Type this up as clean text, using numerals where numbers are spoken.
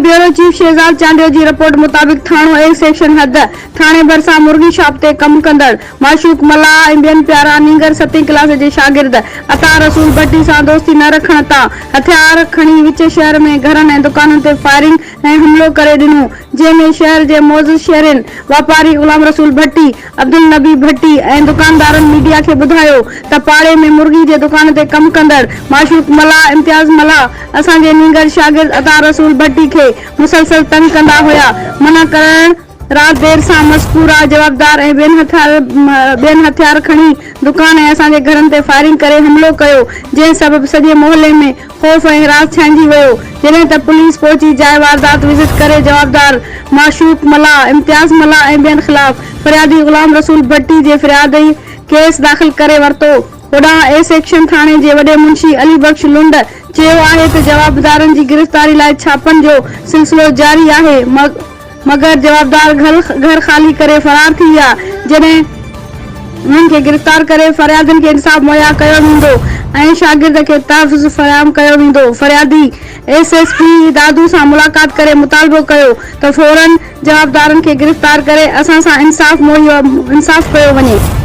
Bureau chief Shahzad Chandio जी report मुताबिक थानो A section हद थाने भरिसां मुर्गी शॉप ते कम कंदड़ माशूक मला ऐं ॿियनि प्यारा नीगर 7वीं क्लास जे शागिर्द अता रसूल भट्टी सां दोस्ती न रखण तां हथियार खणी विच शहर में घरनि ऐं दुकाननि ते फायरिंग ऐं हमलो करे ॾिनो, जंहिंमें शहर जे मौजूद शहरनि वापारी गुलाम रसूल भट्टी, अब्दुल नबी भट्टी ऐं दुकानदारनि मीडिया खे ॿुधायो त पाड़े में मुर्गी जे दुकान ते कम कंदड़ माशूक मला, इम्तियाज मला असांजे नीगर शागिर्द अता रसूल भट्टी के मुसलसल तंग कंदा हुआ। मना करण रात देर से मज़कूरा जवाबदार ऐं ॿियनि हथियार खणी दुकान ऐं असांजे घरनि ते फायरिंग करे हमलो कयो, जंहिं सबब सॼे मोहल्ले में खौफ़ ऐं हिरास छाइजी वियो। जॾहिं त पुलिस पहुची जाइ वारदात विज़िट करे जवाबदार माशूक मला, इम्तियाज मला ऐं ॿियनि ख़िलाफ़ फरियादी गुलाम रसूल भट्टी जे फ़रियादी केस दाख़िल करे वरितो। ओॾां ए सेक्शन थाणे जे वॾे मुंशी अली बख्श लुंड चयो आहे त जवाबदारनि जी गिरफ़्तारी लाइ छापनि जो सिलसिलो जारी आहे, मगर जवाबदार घर खाली करे फरार थी विया। जॾहिं उन्हनि खे गिरफ़्तार करे फरियादियुनि खे इंसाफ़ मुहैया कयो वेंदो ऐं शागिर्द खे तहफ़्फ़ुज़ फ़राहम कयो वेंदो। फरियादी एसएसपी दादू सां मुलाक़ात करे मुतालबो कयो त फौरन जवाबदारनि खे गिरफ़्तार करे असां सां इंसाफ़ कयो वञे।